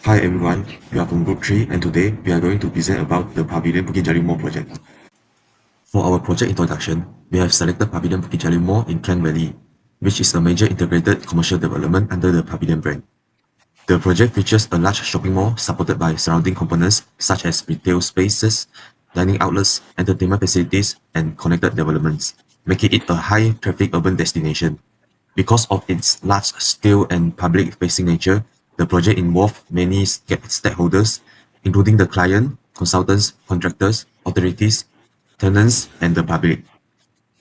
Hi everyone, we are from Group 3 and today we are going to present about the Pavilion Bukit Jalil Mall project. For our project introduction, we have selected Pavilion Bukit Jalil Mall in Klang Valley, which is a major integrated commercial development under the Pavilion brand. The project features a large shopping mall supported by surrounding components such as retail spaces, dining outlets, entertainment facilities, and connected developments, making it a high-traffic urban destination. Because of its large scale and public-facing nature, the project involved many stakeholders, including the client, consultants, contractors, authorities, tenants, and the public.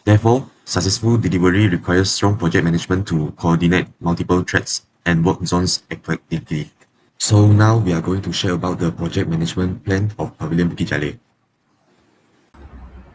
Therefore, successful delivery requires strong project management to coordinate multiple threats and work zones effectively. So now we are going to share about the project management plan of Pavilion Bukit Jalil.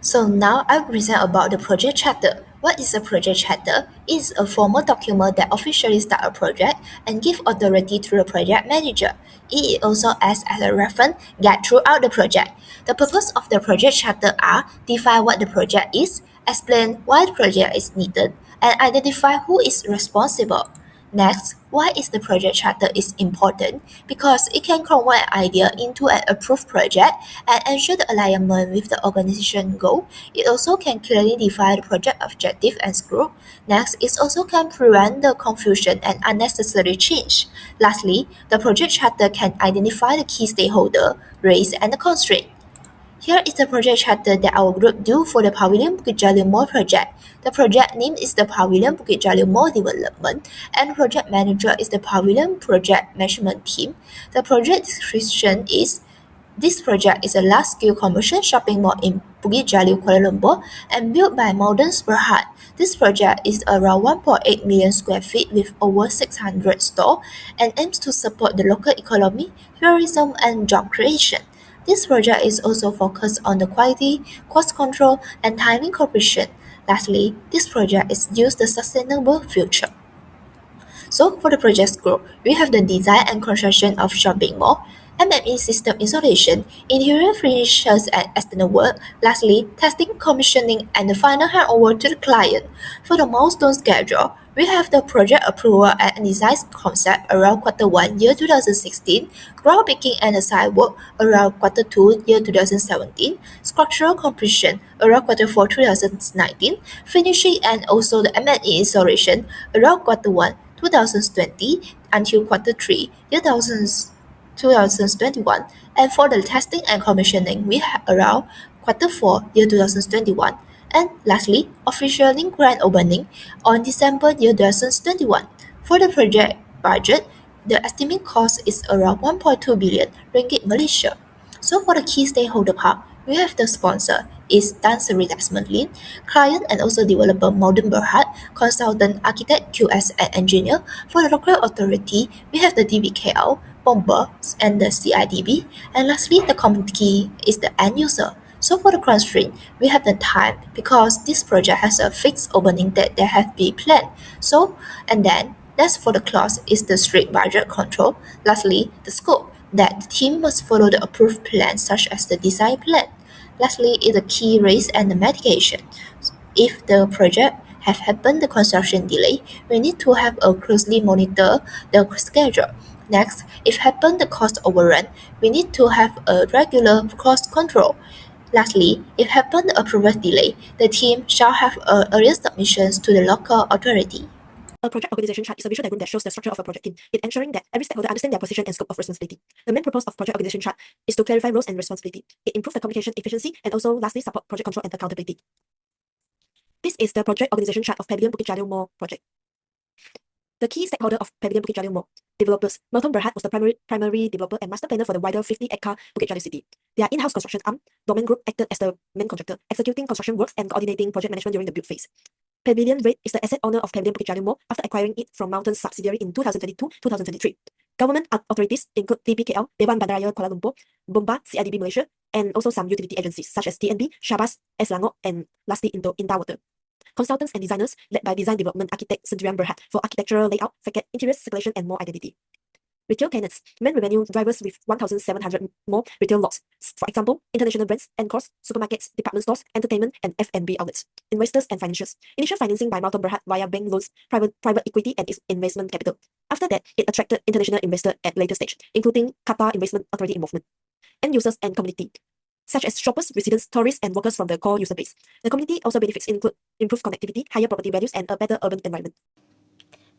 So now I'll present about the project charter. What is a project charter? It's a formal document that officially start a project and give authority to the project manager. It also acts as a reference guide throughout the project. The purpose of the project charter are define what the project is, explain why the project is needed, and identify who is responsible. Next, why is the project charter is important? Because it can convert an idea into an approved project and ensure the alignment with the organization goal. It also can clearly define the project objective and scope. Next, it also can prevent the confusion and unnecessary change. Lastly, the project charter can identify the key stakeholder, raise, and the constraint. Here is the project charter that our group do for the Pavilion Bukit Jalil Mall project. The project name is the Pavilion Bukit Jalil Mall Development, and project manager is the Pavilion Project Management Team. The project description is this project is a large-scale commercial shopping mall in Bukit Jalil, Kuala Lumpur, and built by Maldons Berhad. This project is around 1.8 million square feet with over 600 stores and aims to support the local economy, tourism, and job creation. This project is also focused on the quality, cost control, and timing cooperation. Lastly, this project is used the sustainable future. So for the project scope, we have the design and construction of shopping mall, MME system installation, interior finishes and external work, lastly, testing, commissioning, and the final handover to the client. For the milestone schedule, we have the project approval and design concept around Q1 year 2016, groundbreaking and the site work around Q2 year 2017, structural completion around Q4 2019, finishing and also the M&E installation around Q1 2020 until Q3 2021, and for the testing and commissioning we have around Q4 year 2021, and lastly officially grand opening on December year 2021. For the project budget, the estimate cost is around 1.2 billion ringgit Malaysia. So for the key stakeholder part, we have the sponsor is Tan Sri Desmond Lin, client and also developer Malden Berhad, consultant architect QS and engineer. For the local authority, we have the DBKL, Bomber, and the CIDB. And lastly, the community is the end user. So for the constraint, we have the time because this project has a fixed opening date that have been planned. So, and then that's for the clause is the strict budget control. Lastly, the scope that the team must follow the approved plan such as the design plan. Lastly is the key risk and the mitigation. If the project have happened the construction delay, we need to have a closely monitor the schedule. Next, if happen the cost overrun, we need to have a regular cost control. Lastly, if happen the approval delay, the team shall have earlier submissions to the local authority. A project organization chart is a visual diagram that shows the structure of a project team, in ensuring that every stakeholder understands their position and scope of responsibility. The main purpose of project organization chart is to clarify roles and responsibility. It improves the communication efficiency and also lastly support project control and accountability. This is the project organization chart of Pavilion Bukit Jalil Mall project. The key stakeholder of Pavilion Bukit Jalil Mall, developers. Melton Berhad was the primary developer and master planner for the wider 50-acre Bukit Jalil city. Their in-house construction arm, Domain Group, acted as the main contractor, executing construction works and coordinating project management during the build phase. Pavilion Red is the asset owner of Pavilion Bukit Jalil Mall after acquiring it from Mountain's subsidiary in 2022-2023. Government authorities include DBKL, Dewan Bandaraya Kuala Lumpur, Bomba, CIDB Malaysia, and also some utility agencies such as TNB, Shabas, Selangor, and lastly Intawater. Consultants and designers led by design development architect Sendirian Berhad for architectural layout, facade, interior circulation, and more identity. Retail tenants, main revenue drivers with 1,700 more retail lots. For example, international brands, Encores, supermarkets, department stores, entertainment, and F&B outlets. Investors and financials. Initial financing by Malcolm Berhad via bank loans, private equity, and its investment capital. After that, it attracted international investors at later stage, including Qatar Investment Authority involvement. End users and community, such as shoppers, residents, tourists, and workers from the core user base. The community also benefits include improved connectivity, higher property values, and a better urban environment.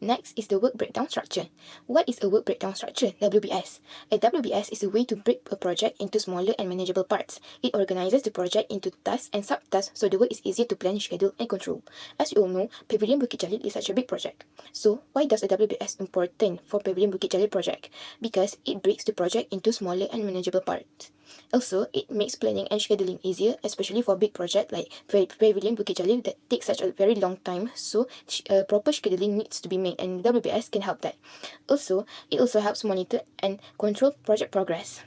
Next is the work breakdown structure. What is a work breakdown structure? WBS. A WBS is a way to break a project into smaller and manageable parts. It organizes the project into tasks and subtasks so the work is easier to plan, schedule, and control. As you all know, Pavilion Bukit Jalil is such a big project. So, why does a WBS important for Pavilion Bukit Jalil project? Because it breaks the project into smaller and manageable parts. Also, it makes planning and scheduling easier, especially for big projects like Pavilion Bukit Jalil that takes such a very long time, so proper scheduling needs to be made and WBS can help that. Also, it also helps monitor and control project progress.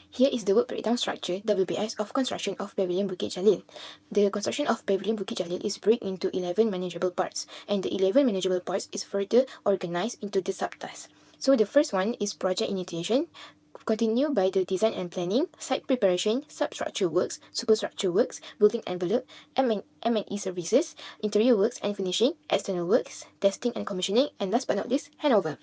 Here is the work breakdown structure, WBS, of construction of Pavilion Bukit Jalil. The construction of Pavilion Bukit Jalil is break into 11 manageable parts, and the 11 manageable parts is further organized into the subtasks. So the first one is project initiation, continue by the design and planning, site preparation, substructure works, superstructure works, building envelope, M&E services, interior works and finishing, external works, testing and commissioning, and last but not least, handover.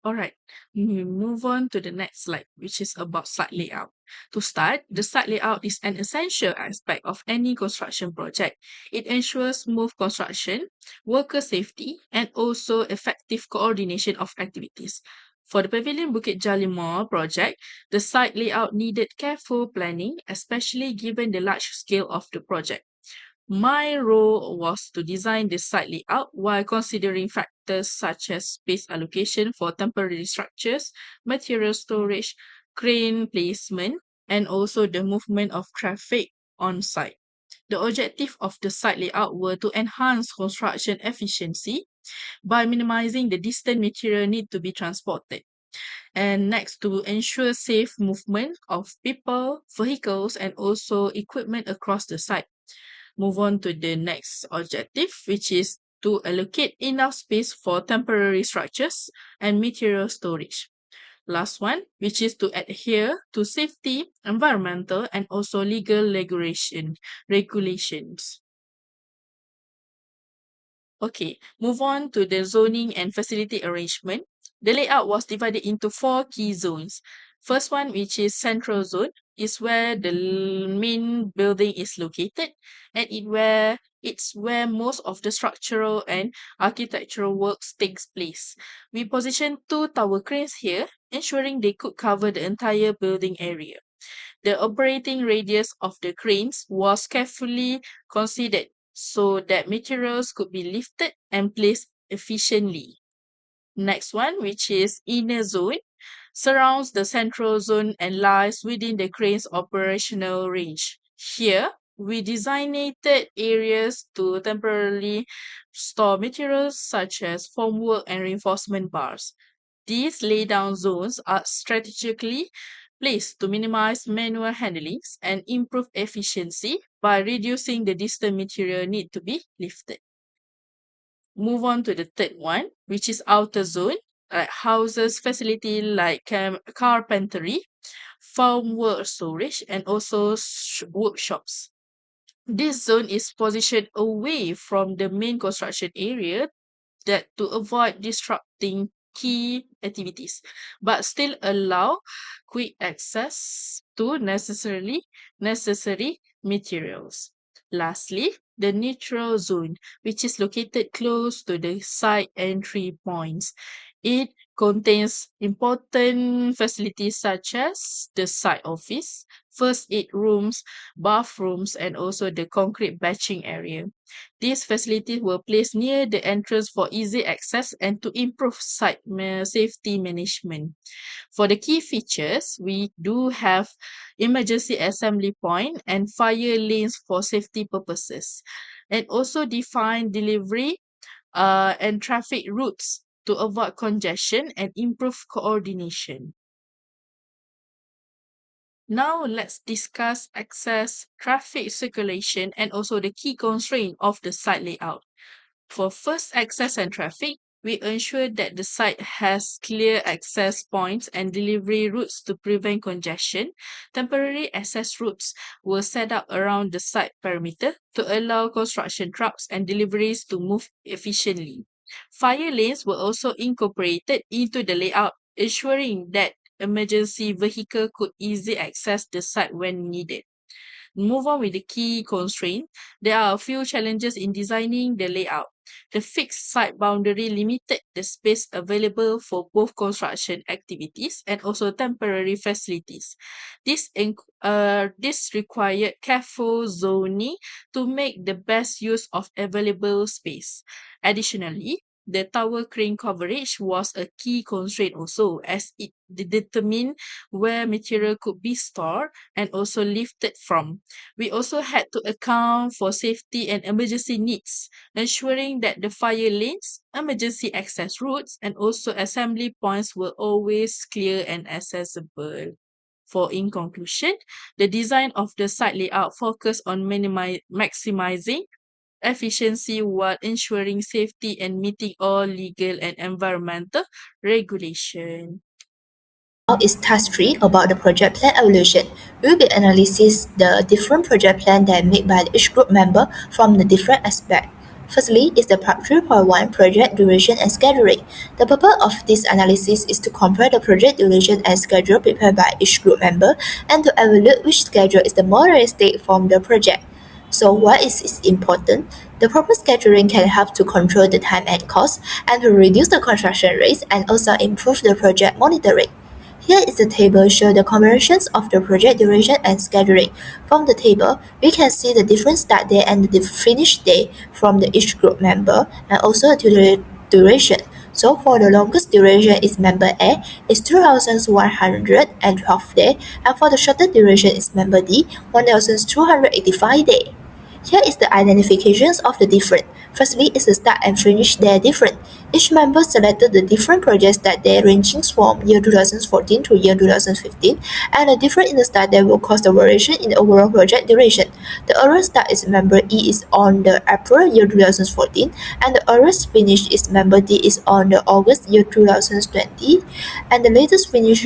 All right, we move on to the next slide, which is about site layout. To start, the site layout is an essential aspect of any construction project. It ensures smooth construction, worker safety, and also effective coordination of activities. For the Pavilion Bukit Jalil Mall project, the site layout needed careful planning, especially given the large scale of the project. My role was to design the site layout while considering factors such as space allocation for temporary structures, material storage, crane placement, and also the movement of traffic on site. The objective of the site layout were to enhance construction efficiency by minimizing the distant material need to be transported. And next, to ensure safe movement of people, vehicles, and also equipment across the site. Move on to the next objective, which is to allocate enough space for temporary structures and material storage. Last one, which is to adhere to safety, environmental, and also legal regulations. Okay, move on to the zoning and facility arrangement. The layout was divided into 4 key zones. First one, which is central zone, is where the main building is located, and it's where most of the structural and architectural works takes place. We positioned 2 tower cranes here, ensuring they could cover the entire building area. The operating radius of the cranes was carefully considered so that materials could be lifted and placed efficiently. Next one, which is inner zone, surrounds the central zone and lies within the crane's operational range. Here, we designated areas to temporarily store materials such as formwork and reinforcement bars. These laydown zones are strategically placed to minimize manual handlings and improve efficiency by reducing the distant material need to be lifted. Move on to the third one, which is outer zone, houses facility like carpentry, formwork storage, and also workshops. This zone is positioned away from the main construction area that to avoid disrupting key activities, but still allow quick access to necessary materials. Lastly, the neutral zone, which is located close to the site entry points. It contains important facilities such as the site office, first aid rooms, bathrooms, and also the concrete batching area. These facilities were placed near the entrance for easy access and to improve site safety management. For the key features, we do have emergency assembly point and fire lanes for safety purposes, and also define delivery and traffic routes to avoid congestion and improve coordination. Now let's discuss access, traffic circulation, and also the key constraint of the site layout. For first, access and traffic, we ensure that the site has clear access points and delivery routes to prevent congestion. Temporary access routes were set up around the site perimeter to allow construction trucks and deliveries to move efficiently. Fire lanes were also incorporated into the layout, ensuring that emergency vehicle could easily access the site when needed. Move on with the key constraint. There are a few challenges in designing the layout. The fixed site boundary limited the space available for both construction activities and also temporary facilities. This required careful zoning to make the best use of available space. Additionally, the tower crane coverage was a key constraint also, as it determined where material could be stored and also lifted from. We also had to account for safety and emergency needs, ensuring that the fire lanes, emergency access routes, and also assembly points were always clear and accessible. In conclusion, the design of the site layout focused on maximizing efficiency while ensuring safety and meeting all legal and environmental regulation. Now is task 3 about the project plan evaluation. We will analyze the different project plan that made by each group member from the different aspects. Firstly is the part 3.1 project duration and scheduling. The purpose of this analysis is to compare the project duration and schedule prepared by each group member and to evaluate which schedule is the more realistic from the project. So why is it important? The proper scheduling can help to control the time and cost and to reduce the construction rates and also improve the project monitoring. Here is the table showing the combinations of the project duration and scheduling. From the table, we can see the different start date and the finish date from each group member and also the duration. So for the longest duration is member A is 2,112 days and for the shortest duration is member D 1,285 days. Here is the identifications of the different. Firstly is the start and finish day different. Each member selected the different projects that they ranging from year 2014 to year 2015 and the difference in the start date will cause the variation in the overall project duration. The earliest start is member E is on the April year 2014 and the earliest finish is member D is on the August year 2020 and the latest finish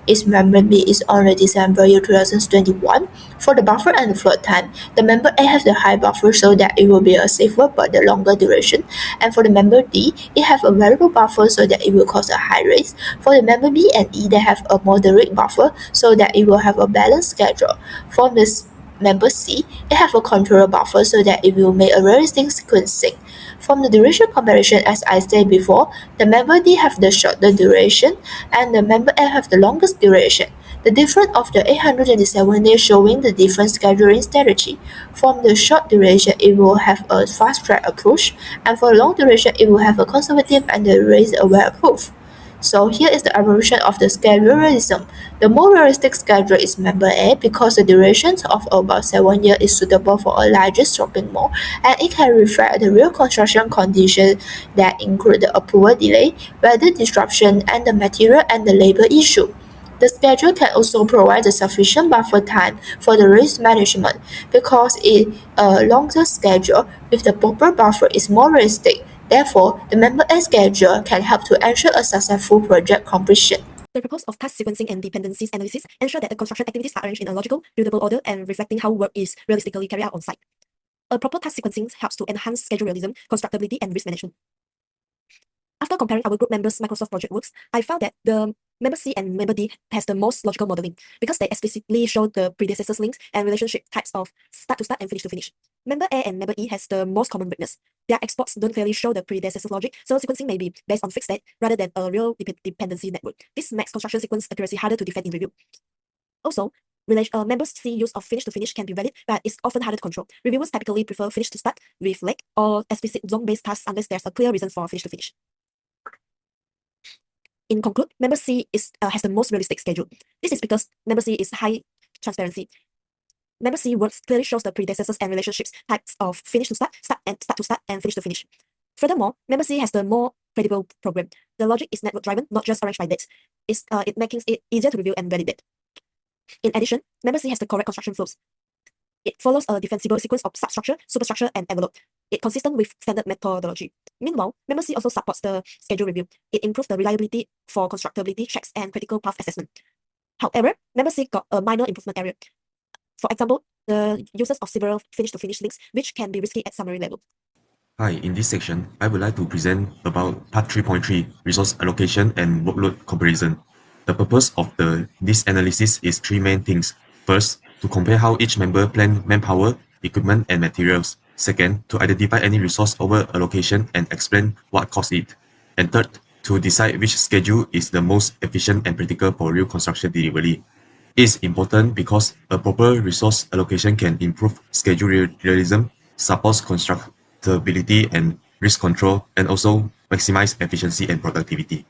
is member B is on the December year 2021. For the buffer and the float time, the member A has the high buffer so that it will be a safer but the longer duration. And for the member D, it have a variable buffer so that it will cause a high rates. For the member B and E, they have a moderate buffer so that it will have a balanced schedule. For this member C, it have a controller buffer so that it will make a realistic sequencing. From the duration comparison, as I said before, the member D have the shorter duration and the member A have the longest duration. The difference of the 827 days showing the different scheduling strategy. From the short duration, it will have a fast-track approach, and for long duration, it will have a conservative and a risk-aware approach. So here is the evolution of the schedulism. The more realistic schedule is member A because the duration of about 7 years is suitable for a larger shopping mall and it can reflect the real construction conditions that include the approval delay, weather disruption, and the material and the labor issue. The schedule can also provide a sufficient buffer time for the risk management because a longer schedule with the proper buffer is more realistic. Therefore, the member A schedule can help to ensure a successful project completion. The purpose of task sequencing and dependencies analysis ensure that the construction activities are arranged in a logical, buildable order and reflecting how work is realistically carried out on site. A proper task sequencing helps to enhance schedule realism, constructability, and risk management. After comparing our group members' Microsoft project works, I found that the member C and member D has the most logical modeling because they explicitly show the predecessors links and relationship types of start to start and finish to finish. Member A and member E has the most common weakness. Their exports don't clearly show the predecessor logic, so sequencing may be based on fixed state rather than a real dependency network. This makes construction sequence accuracy harder to defend in review. Also, members C use of finish to finish can be valid, but it's often harder to control. Reviewers typically prefer finish to start with leg or explicit zone-based tasks unless there's a clear reason for finish to finish. In conclude, member C has the most realistic schedule. This is because member C is high transparency. Member C works clearly shows the predecessors and relationships types of finish to start, start to start, and finish to finish. Furthermore, member C has the more credible program. The logic is network driven, not just arranged by dates. It making it easier to review and validate. In addition, member C has the correct construction flows. It follows a defensible sequence of substructure, superstructure, and envelope. It's consistent with standard methodology. Meanwhile, Member C also supports the schedule review. It improves the reliability for constructability checks and critical path assessment. However, Member C got a minor improvement area. For example, the uses of several finish-to-finish links, which can be risky at summary level. Hi, in this section, I would like to present about Part 3.3, Resource Allocation and Workload Comparison. The purpose of this analysis is three main things. First, to compare how each member planned manpower, equipment, and materials. Second, to identify any resource over allocation and explain what caused it. And third, to decide which schedule is the most efficient and practical for real construction delivery. It is important because a proper resource allocation can improve schedule realism, supports constructability and risk control, and also maximize efficiency and productivity.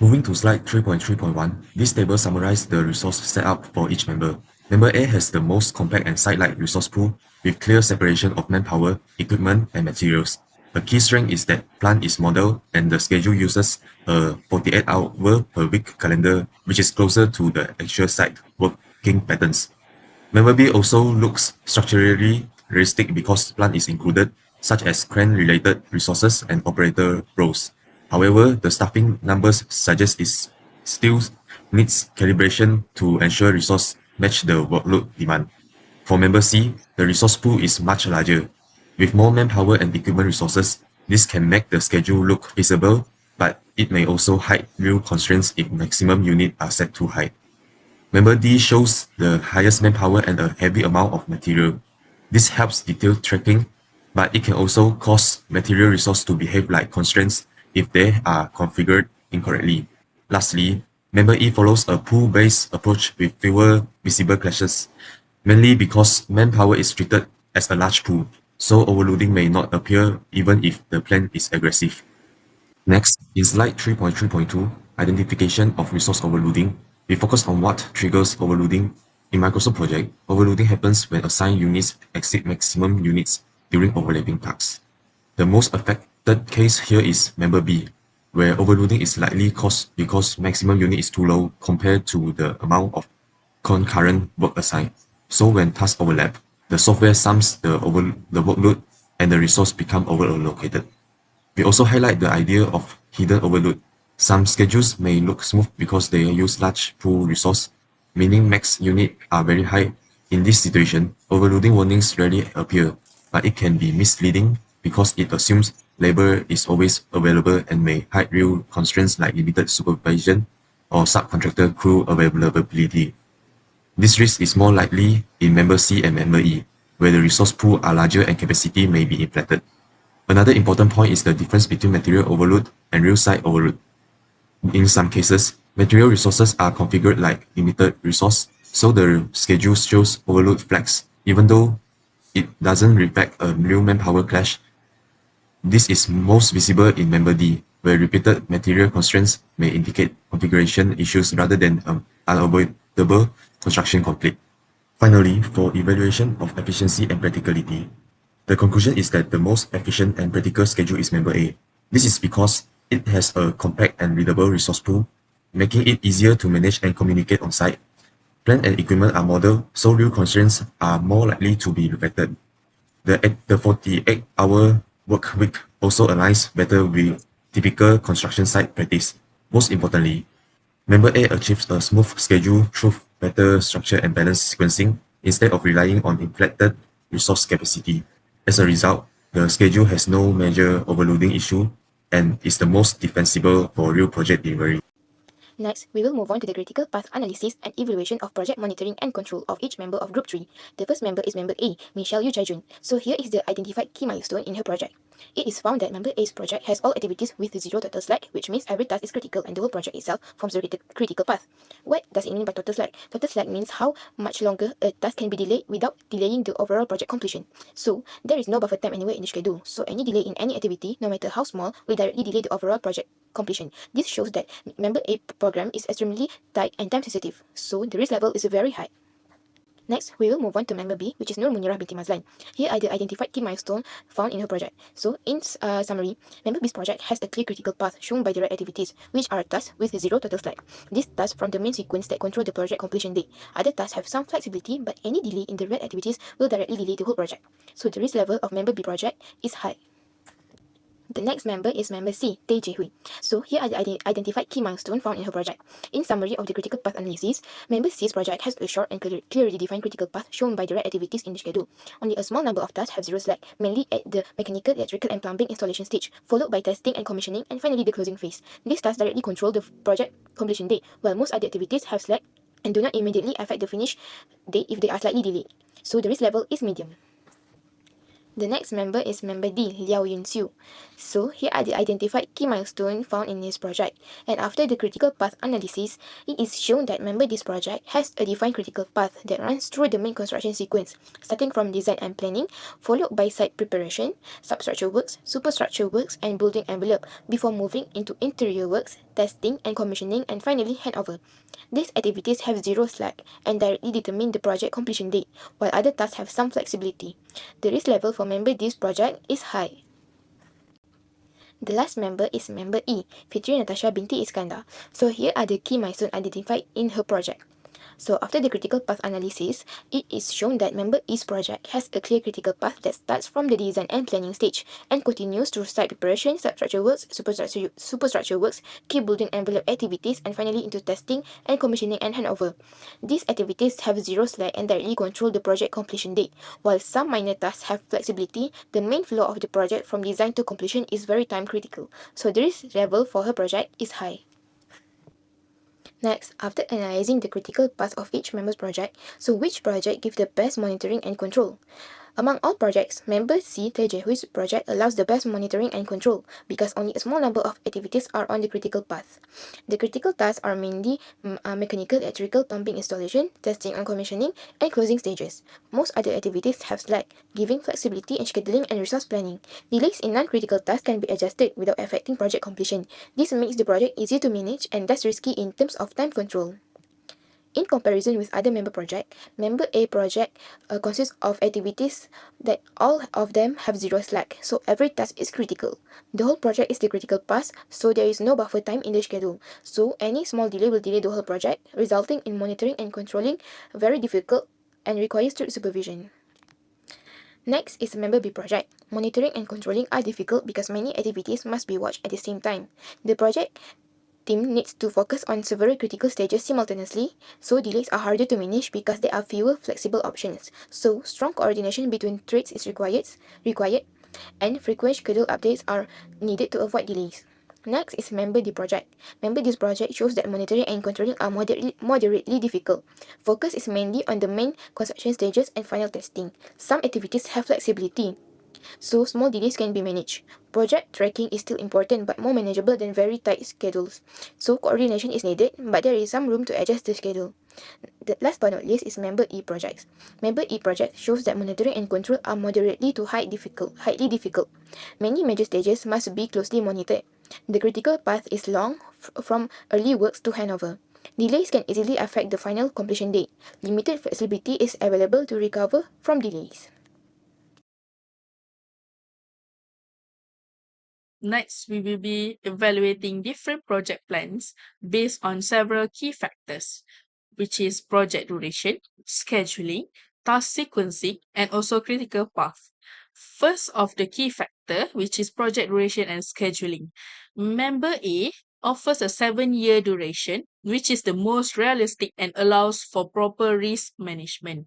Moving to slide 3.3.1, this table summarizes the resource setup for each member. Member A has the most compact and site-like resource pool with clear separation of manpower, equipment, and materials. A key strength is that plant is model and the schedule uses a 48-hour per week calendar, which is closer to the actual site working patterns. Member B also looks structurally realistic because plant is included, such as crane-related resources and operator roles. However, the staffing numbers suggest it still needs calibration to ensure resource match the workload demand. For Member C, the resource pool is much larger. With more manpower and equipment resources, this can make the schedule look feasible, but it may also hide real constraints if maximum units are set too high. Member D shows the highest manpower and a heavy amount of material. This helps detailed tracking, but it can also cause material resource to behave like constraints if they are configured incorrectly. Lastly, Member E follows a pool-based approach with fewer visible clashes, mainly because manpower is treated as a large pool, so overloading may not appear even if the plan is aggressive. Next, in slide 3.3.2, identification of resource overloading, we focus on what triggers overloading. In Microsoft project, overloading happens when assigned units exceed maximum units during overlapping tasks. The most affected case here is Member B, where overloading is likely caused because maximum unit is too low compared to the amount of concurrent work assigned. So when tasks overlap, the software sums the workload and the resource become overallocated. We also highlight the idea of hidden overload. Some schedules may look smooth because they use large pool resource, meaning max units are very high. In this situation, overloading warnings rarely appear, but it can be misleading because it assumes labor is always available and may hide real constraints like limited supervision or subcontractor crew availability. This risk is more likely in Member C and Member E, where the resource pool are larger and capacity may be inflated. Another important point is the difference between material overload and real site overload. In some cases, material resources are configured like limited resource, so the schedule shows overload flags, even though it doesn't reflect a real manpower clash. This is most visible in Member D, where repeated material constraints may indicate configuration issues rather than unavoidable construction conflict. Finally, for evaluation of efficiency and practicality, the conclusion is that the most efficient and practical schedule is Member A. This is because it has a compact and readable resource pool, making it easier to manage and communicate on site. Plant and equipment are modeled, so real constraints are more likely to be reflected. The 48-hour work week also aligns better with typical construction site practice. Most importantly, Member A achieves a smooth schedule through better structure and balanced sequencing instead of relying on inflated resource capacity. As a result, the schedule has no major overloading issue and is the most defensible for real project delivery. Next, we will move on to the critical path analysis and evaluation of project monitoring and control of each member of Group 3. The first member is Member A, Michelle Yu Jai-jun. So here is the identified key milestone in her project. It is found that Member A's project has all activities with zero total slack, which means every task is critical and the whole project itself forms the critical path. What does it mean by total slack? Total slack means how much longer a task can be delayed without delaying the overall project completion. So there is no buffer time anywhere in the schedule, so any delay in any activity, no matter how small, will directly delay the overall project completion. This shows that Member A program is extremely tight and time sensitive, so the risk level is very high. Next, we will move on to member B, which is Nur Munirah binti Mazlan. Here are the identified key milestones found in her project. So, in summary, member B's project has a clear critical path shown by the red activities, which are tasks with 0 total slack. These tasks from the main sequence that control the project completion date. Other tasks have some flexibility, but any delay in the red activities will directly delay the whole project. So, the risk level of member B project is high. The next member is member C, Tay Jae Hui. So here are the identified key milestones found in her project. In summary of the critical path analysis, member C's project has a short and clearly defined critical path shown by the red activities in the schedule. Only a small number of tasks have 0 slack, mainly at the mechanical, electrical and plumbing installation stage, followed by testing and commissioning, and finally the closing phase. These tasks directly control the project completion date, while most other activities have slack and do not immediately affect the finish date if they are slightly delayed. So the risk level is medium. The next member is member D, Liao Yun Xiu. So here are the identified key milestones found in his project. And after the critical path analysis, it is shown that member D's project has a defined critical path that runs through the main construction sequence, starting from design and planning, followed by site preparation, substructure works, superstructure works, and building envelope, before moving into interior works, testing and commissioning, and finally handover. These activities have 0 slack and directly determine the project completion date, while other tasks have some flexibility. The risk level for member D's project is high. The last member is member E, Fitri Natasha binti Iskandar. So here are the key milestones identified in her project. So after the critical path analysis, it is shown that member E's project has a clear critical path that starts from the design and planning stage and continues through site preparation, substructure works, superstructure works, key building envelope activities, and finally into testing and commissioning and handover. These activities have 0 slack and directly control the project completion date. While some minor tasks have flexibility, the main flow of the project from design to completion is very time critical. So the risk level for her project is high. Next, after analyzing the critical path of each member's project, so which project gives the best monitoring and control? Among all projects, member C, Tay Jae Hui's project allows the best monitoring and control because only a small number of activities are on the critical path. The critical tasks are mainly mechanical, electrical, pumping installation, testing and commissioning, and closing stages. Most other activities have slack, giving flexibility in scheduling and resource planning. Delays in non-critical tasks can be adjusted without affecting project completion. This makes the project easy to manage and less risky in terms of time control. In comparison with other member projects, member A project consists of activities that all of them have 0 slack, so every task is critical. The whole project is the critical path, so there is no buffer time in the schedule. So any small delay will delay the whole project, resulting in monitoring and controlling very difficult and requires strict supervision. Next is member B project. Monitoring and controlling are difficult because many activities must be watched at the same time. The project team needs to focus on several critical stages simultaneously, so delays are harder to manage because there are fewer flexible options. So strong coordination between trades is required, and frequent schedule updates are needed to avoid delays. Next is member D project. Member D's project shows that monitoring and controlling are moderately difficult. Focus is mainly on the main construction stages and final testing. Some activities have flexibility, so small delays can be managed. Project tracking is still important but more manageable than very tight schedules. So coordination is needed, but there is some room to adjust the schedule. The last but not least is member E projects. Member E project shows that monitoring and control are moderately to highly difficult. Many major stages must be closely monitored. The critical path is long from early works to handover. Delays can easily affect the final completion date. Limited flexibility is available to recover from delays. Next, we will be evaluating different project plans based on several key factors, which is project duration, scheduling, task sequencing, and also critical path. First of the key factor, which is project duration and scheduling. Member A offers a 7-year duration, which is the most realistic and allows for proper risk management.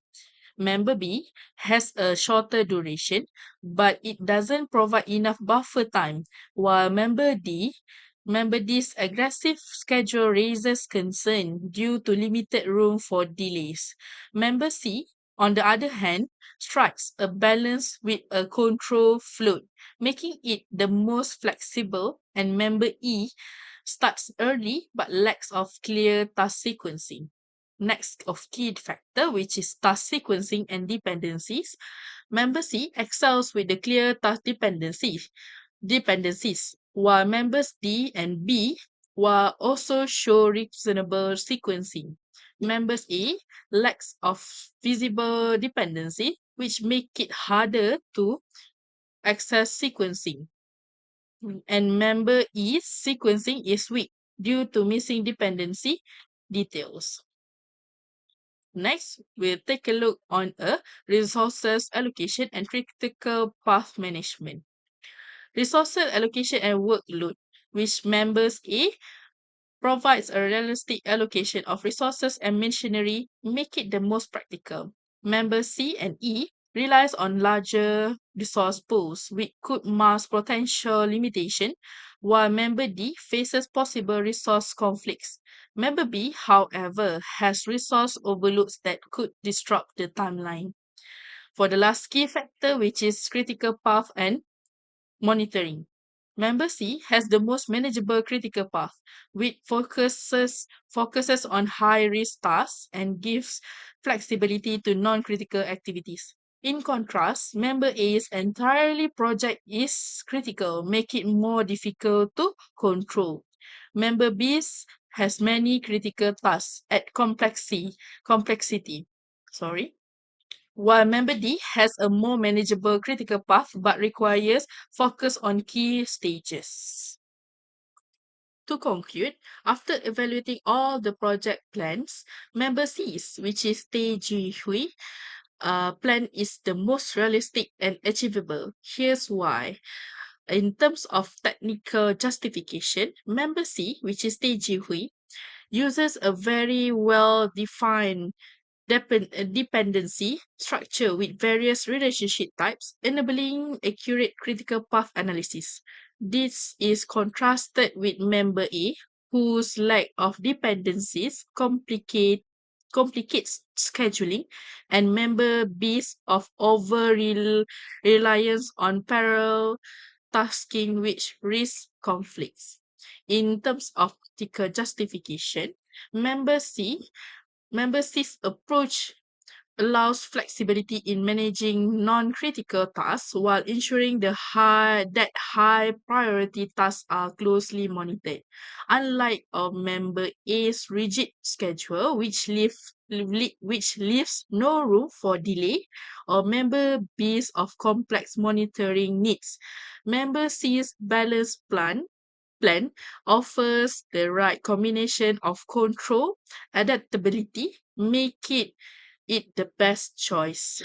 Member B has a shorter duration, but it doesn't provide enough buffer time, while member D's aggressive schedule raises concern due to limited room for delays. Member C, on the other hand, strikes a balance with a control float, making it the most flexible, and member E starts early but lacks of clear task sequencing. Next of key factor, which is task sequencing and dependencies. Member C excels with the clear task dependencies, while members D and B will also show reasonable sequencing. Members A lacks of visible dependency, which make it harder to access sequencing. And member E's sequencing is weak due to missing dependency details. Next, we'll take a look on a resources allocation and critical path management. Resources allocation and workload, which members A provides a realistic allocation of resources and machinery, make it the most practical. Members C and E relies on larger resource pools, which could mask potential limitation, while member D faces possible resource conflicts. Member B, however, has resource overloads that could disrupt the timeline. For the last key factor, which is critical path and monitoring. Member C has the most manageable critical path, which focuses on high-risk tasks and gives flexibility to non-critical activities. In contrast, Member A's entirely project is critical, making it more difficult to control. Member B's has many critical tasks at complexity. Sorry, while Member D has a more manageable critical path but requires focus on key stages. To conclude, after evaluating all the project plans, Member C's, which is Tei Ji Hui, plan is the most realistic and achievable. Here's why. In terms of technical justification, Member C, which is Tei Ji Hui, uses a very well-defined dependency structure with various relationship types, enabling accurate critical path analysis. This is contrasted with member A, whose lack of dependencies complicates scheduling, and member B's of reliance on parallel tasking, which risks conflicts. In terms of critical justification, member C Member C's approach allows flexibility in managing non-critical tasks while ensuring that high priority tasks are closely monitored. Unlike a member A's rigid schedule, which leaves no room for delay, or member B's of complex monitoring needs. Member C's balanced plan offers the right combination of control, adaptability, make it the best choice.